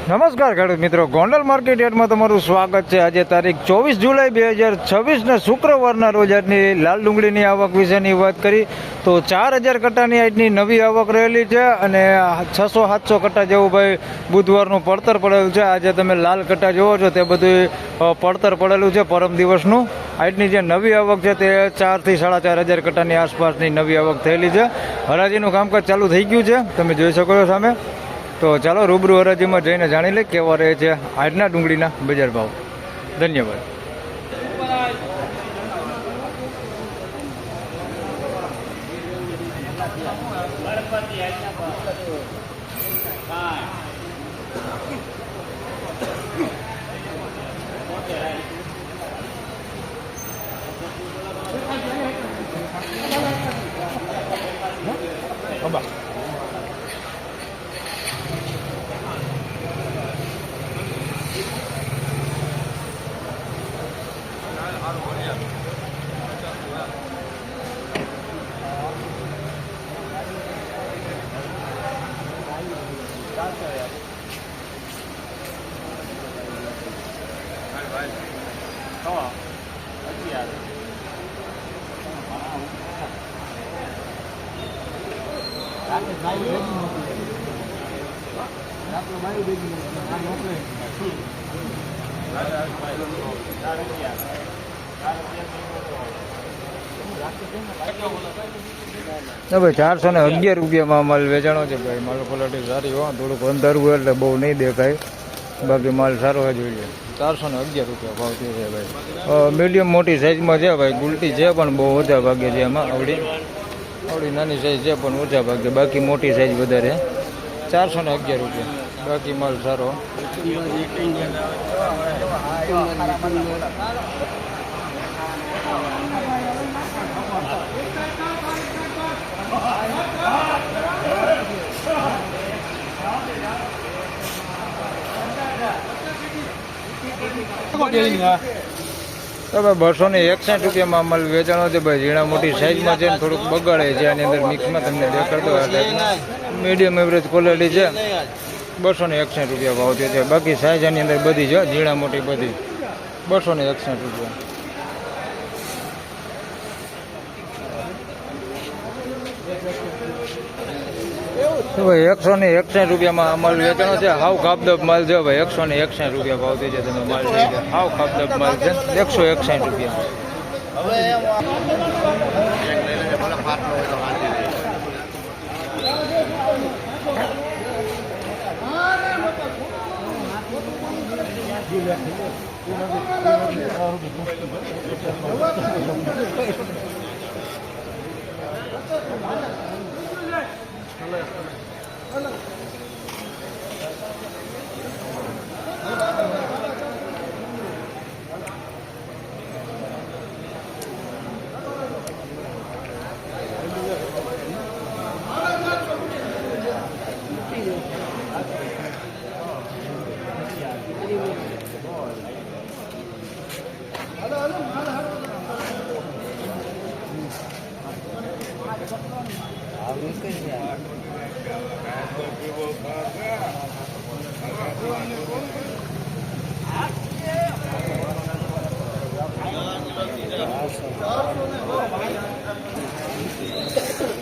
નમસ્કાર ખેડૂત મિત્રો, ગોંડલ માર્કેટ યાર્ડમાં તમારું સ્વાગત છે। આજે તારીખ 24 જુલાઈ 2026 શુક્રવારના રોજ આજની લાલ ડુંગળીની આવક વિશેની વાત કરી તો 4000 કટ્ટાની આજની નવી આવક રહેલી છે અને 600-700 કટ્ટા જેવું ભાઈ બુધવારનું પડતર પડેલું છે। આજે તમે લાલ કટ્ટા જોવો છો તે બધું પડતર પડેલું છે પરમ દિવસનું। આજની જે નવી આવક છે તે 4 થી 4500 કટ્ટાની આસપાસની નવી આવક થયેલી છે। હરાજીનું કામકાજ ચાલુ થઈ ગયું છે, તમે જોઈ શકો છો સામે। તો ચાલો રૂબરૂ હરાજીમાં જઈને જાણી લે કેવા રહે છે આજના ડુંગળીના બજાર ભાવ। ધન્યવાદ। ભાઈ 411 રૂપિયામાં માલ વેચાણો છે ભાઈ। માલ ક્વોલિટી સારી હો, થોડુંક અંધારું હોય એટલે બહુ નહીં દેખાય, બાકી માલ સારો હોય જોઈએ। 411 રૂપિયા ભાવ છે ભાઈ। મીડિયમ મોટી સાઈઝમાં છે ભાઈ, ગુલટી છે પણ બહુ ઓછા ભાગે છે એમાં। આવડી નાની સાઈઝ છે પણ ઓછા ભાગે, બાકી મોટી સાઈઝ વધારે। 411 રૂપિયા, બાકી માલ સારો। તો ભાઈ 261 રૂપિયામાં માલ વેચાણો છે ભાઈ। ઝીણા મોટી સાઈઝમાં છે ને થોડુંક બગાડે છે, આની અંદર મિક્સમાં તમને દેખાડતો મીડિયમ એવરેજ ક્વોલિટી છે। 261 રૂપિયા ભાવ છે, બાકી સાઈઝ આની અંદર બધી છે, ઝીણા મોટી બધી। 261 રૂપિયા। તો ભાઈ 161 રૂપિયામાં માલ વેચાણો છે। હાવ કાપદબ માલ છે ભાઈ। 161 રૂપિયા ભાવથી છે, તમે માલ લઈ જાય। હાવ કાપદબ માલ છે, 161 રૂપિયા।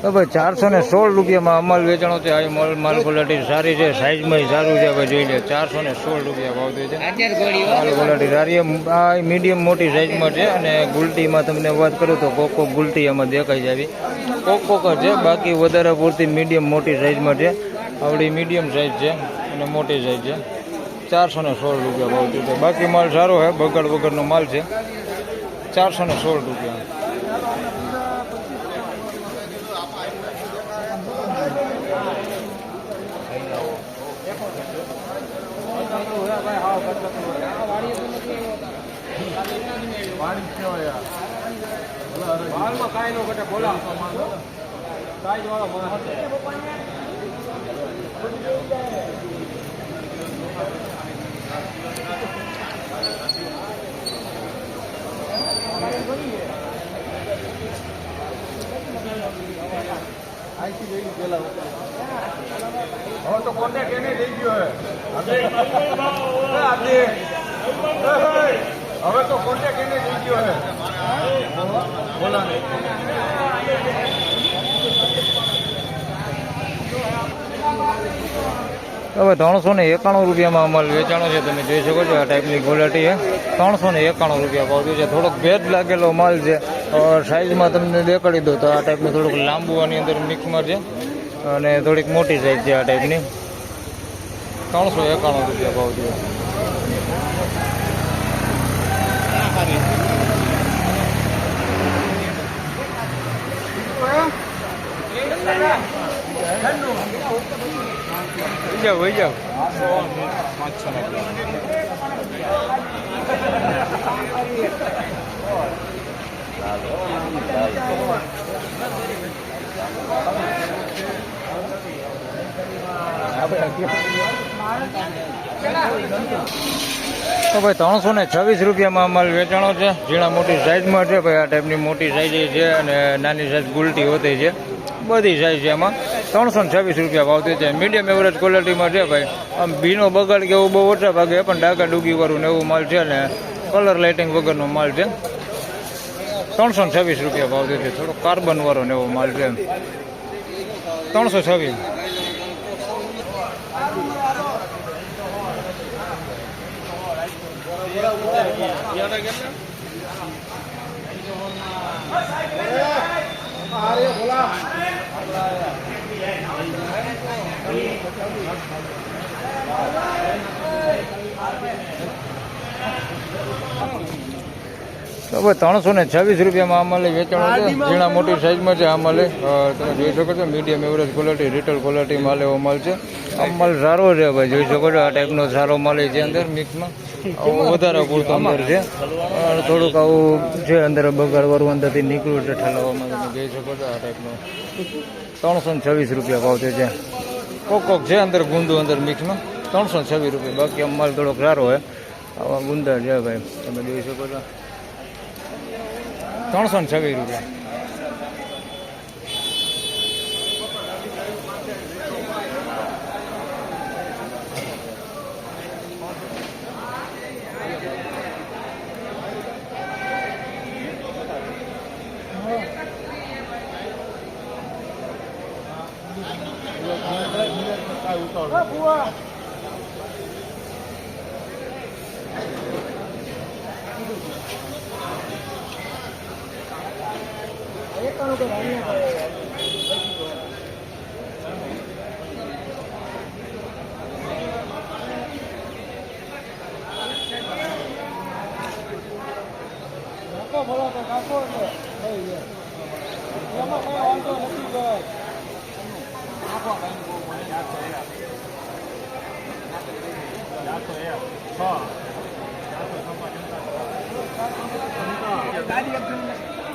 તો ભાઈ 416 રૂપિયામાં અમલ વેચાણો છે। આ માલ ક્વોલિટી સારી છે, સાઈઝમાં સારું છે ભાઈ, જોઈ લે। 416 રૂપિયા ભાવ છે, માલ ક્વોલિટી સારી। આ મીડિયમ મોટી સાઈઝમાં છે અને ગુલટીમાં તમને વાત કરું તો કોક ગુલટી એમાં દેખાઈ જાય, કોક જ છે, બાકી વધારે પૂરતી મીડિયમ મોટી સાઈઝમાં છે। આવડી મીડિયમ સાઈઝ છે અને મોટી સાઈઝ છે। 416 રૂપિયા ભાવ છે, બાકી માલ સારો છે, બગડ વગરનો માલ છે। 416 રૂપિયા। હવે તો કોન્ટેક્ટ એને લઈ ગયો હે। હવે તો કોન્ટેક્ટ એને થઈ ગયો છે બોલા હવે 391 રૂપિયામાં અમાલ વેચાણો છે. તમે જોઈ શકો છો આ ટાઈપની ક્વોલિટી છે. 391 રૂપિયા ભાવ છે. થોડોક ભેદ લાગેલો માલ છે. સાઇઝમાં તમને દેખાડી દો તો આ ટાઈપનું થોડુંક લાંબુ આની અંદર મિક્સમાં છે અને થોડીક મોટી સાઇઝ છે આ ટાઈપની. 391 રૂપિયા ભાવ છે. વહી જાવ તો ભાઈ 326 રૂપિયામાં અમાલ વેચાણો છે. ઝીણા મોટી સાઈઝમાં છે ભાઈ. આ ટાઈપની મોટી સાઈઝ છે અને નાની સાઈઝ ગુલટી હોતી છે. બધી સાઈઝ છે એમાં. 326 રૂપિયા ભાવતી છે. મીડિયમ એવરેજ ક્વોલિટીમાં છે ભાઈ. આમ ભીનો બગાડ કે એવું બહુ ઓછા ભાગે પણ ડાકા ડૂગી વાળું ને એવું માલ છે ને કલર લાઇટિંગ વગરનો માલ છે. 326 રૂપિયા ભાવતી છે. થોડો કાર્બન વાળો ને એવો માલ છે. 326. તો હવે 326 રૂપિયામાં અમાલે વેચાણો છે. ઝીણા મોટી સાઈઝમાં છે અમાલે. તમે જોઈ શકો છો medium average quality retail quality માલ એવો માલ છે. આ માલ સારો છે ભાઈ. જોઈ શકો છો આ ટાઈપનો સારો માલ છે અંદર મિક્સમાં. વધારે પૂરતો અંદર છે. થોડુંક આવું છે અંદર બગાડવાળું અંદરથી નીકળ્યું છે ઠલવવામાં. તમે જોઈ શકો છો આ ટાઈપનું. 326 રૂપિયા ભાવ છે. કોક છે અંદર ગુંદુ અંદર મિક્સમાં. 326 રૂપિયા. બાકી આમ માલ થોડોક સારો હોય. આવા ગુંદા છે ભાઈ. તમે જોઈ શકો છો 326 રૂપિયા.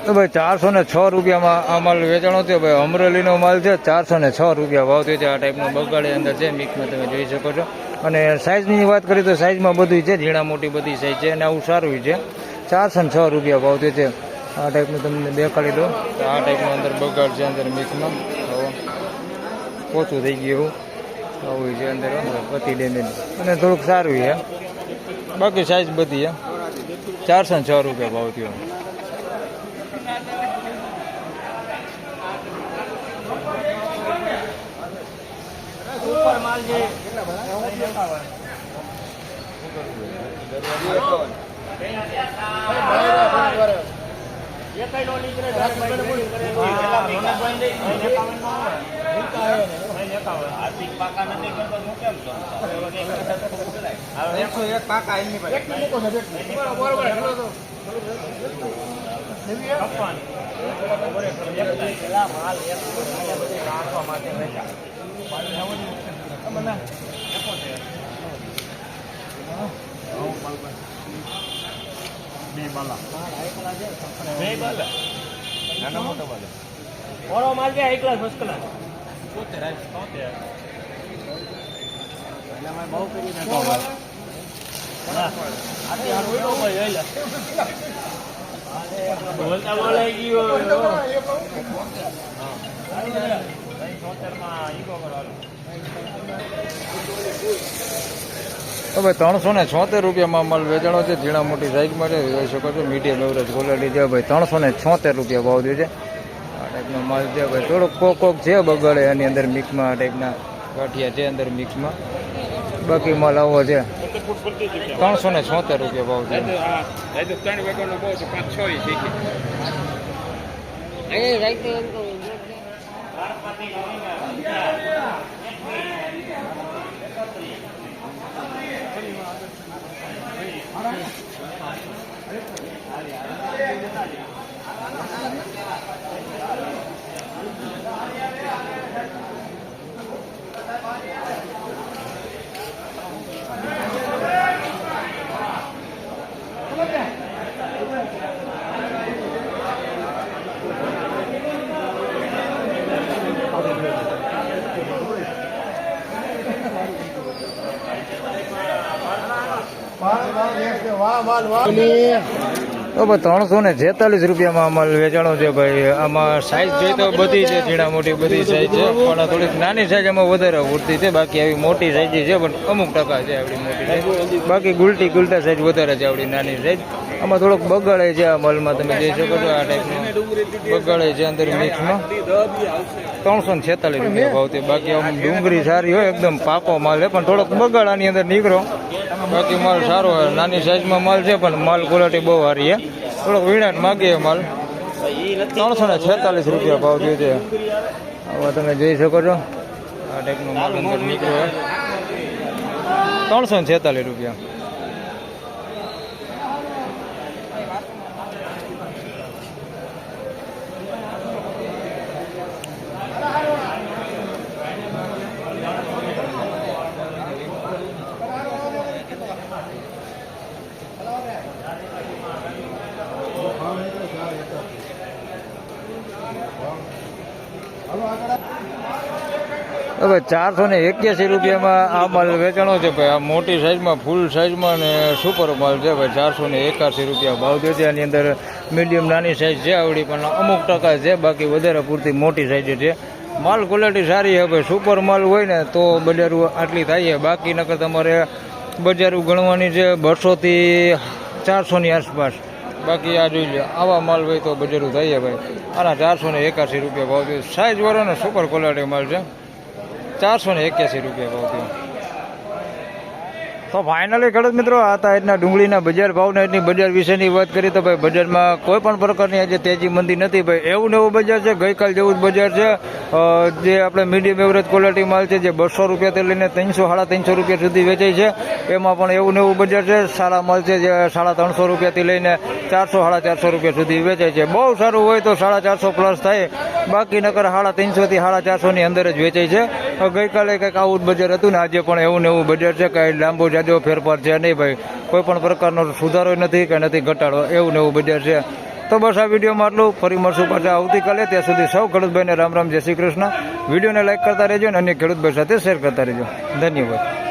તો ભાઈ 406 રૂપિયામાં આ માલ વેચાણો છે ભાઈ. અમરેલીનો માલ છે. 406 રૂપિયા ભાવ થયો છે. આ ટાઈપનો બગાડી અંદર છે મિક્સમાં. તમે જોઈ શકો છો. અને સાઈઝની વાત કરીએ તો સાઈઝમાં બધું છે. ઝીણા મોટી બધી સાઈઝ છે અને આવું સારું છે. 406 રૂપિયા ભાવ થયો છે. આ ટાઈપનું તમને દેખાડી દો. આ ટાઈપનું અંદર બગાડ છે અંદર મિક્સમાં. ઓછું થઈ ગયું આવું છે અંદર પતિ ડેમેજ અને થોડુંક સારું છે. બાકી સાઈઝ બધી છે. 406 રૂપિયા ભાવ થયો. તો ભાઈ 376 રૂપિયામાં માલ વેચાણો છે. ઝીણા મોટી સાઈઝમાં છે, જોઈ શકો છો. મીડિયમ એવરેજ ક્વોલિટી છે ભાઈ. 376 રૂપિયા ભાવ દે છે. આ ટાઈપનો માલ છે ભાઈ. થોડોક કોક છે બગડે એની અંદર મિક્સમાં. આ ટાઈપના ગાંઠિયા છે અંદર મિક્સમાં. બાકી માલ આવો છે. 376 રૂપિયા ભાવ છે. તો ભાઈ 346 રૂપિયામાં માલ વેચાણો છે ભાઈ. આમાં સાઈઝ જોઈએ તો બધી છે, ઝીણા મોટી બધી સાઈઝ છે, પણ થોડીક નાની સાઈઝ એમાં વધારે ઉડતી છે. બાકી આવી મોટી સાઈઝ છે પણ અમુક ટકા છે આવડી મોટી સાઈઝ. બાકી ગુલટા સાઈઝ વધારે છે આવડી નાની સાઈઝ. આમાં થોડોક બગાડે છે આ માલમાં, તમે જોઈ શકો છો. આ ટાઈપનો બગાડે છે અંદર મિક્સમાં. 346 રૂપિયા ભાવ છે. બાકી આમ ડુંગળી સારી હોય, એકદમ પાકો માલ છે, પણ થોડોક બગાડાની અંદર નીકળો. બાકી માલ સારો હોય, નાની સાઈઝમાં માલ છે પણ માલ ક્વોલિટી બહુ સારી છે. થોડોક વિણાટ માગીએ માલ. 346 રૂપિયા ભાવ થયો છે. હવે તમે જોઈ શકો છો આ ટાઈપનો માલ અંદર નીકળ્યો 346 રૂપિયા. હવે 481 રૂપિયામાં આ માલ વેચાણો છે ભાઈ. આ મોટી સાઈઝમાં, ફૂલ સાઈઝમાં ને સુપર માલ છે ભાઈ. 481 રૂપિયા ભાવ થયો છે. આની અંદર મીડિયમ નાની સાઈઝ છે આવડી, પણ અમુક ટકા છે. બાકી વધારે પૂરતી મોટી સાઈઝ છે. માલ ક્વોલિટી સારી છે ભાઈ. સુપર માલ હોય ને તો બજારું આટલી થાય છે. બાકી નકર તમારે બજારું ગણવાની છે 200 થી 400 ની આસપાસ. બાકી આ જોઈ લો, આવા માલ હોય તો બજારું થાય ભાઈ. આના 481 રૂપિયા ભાવ છે. સાઈઝ વાળો ને સુપર ક્વોલિટી માલ છે. 481 રૂપિયા ભાવ થયો. તો ફાઇનલી ખેડૂત મિત્રો, આ હતા આજના ડુંગળીના બજાર ભાવના આજની બજાર વિશેની વાત કરી. તો ભાઈ બજારમાં કોઈ પણ પ્રકારની આજે તેજી મંદી નથી ભાઈ. એવું ને એવું બજાર છે, ગઈકાલ જેવું જ બજાર છે. જે આપણે મીડિયમ એવરેજ ક્વોલિટી માલ છે, જે 200 રૂપિયાથી લઈને 300 350 રૂપિયા સુધી વેચાય છે, એમાં પણ એવું ને એવું બજાર છે. સારા માલ છે જે 350 રૂપિયાથી લઈને 400 450 રૂપિયા સુધી વેચાય છે. બહુ સારું હોય તો 450 પ્લસ થાય. બાકી નકર 350 થી 450 ની અંદર જ વેચાય છે. ગઈકાલે કંઈક આવું જ બજાર હતું ને આજે પણ એવું ને એવું બજાર છે. કાંઈ લાંબો જાજો ફેરફાર છે નહીં ભાઈ. કોઈ પણ પ્રકારનો સુધારો નથી કે નથી ઘટાડો, એવું ને એવું બજાર છે. તો બસ આ વિડીયોમાં આટલું. ફરી મળશું પાછા આવતીકાલે. ત્યાં સુધી સૌ ખેડૂતભાઈને રામ રામ, જય શ્રી કૃષ્ણ. વિડીયોને લાઈક કરતા રહેજો અને અન્ય ખેડૂતભાઈ સાથે શેર કરતા રહેજો. ધન્યવાદ.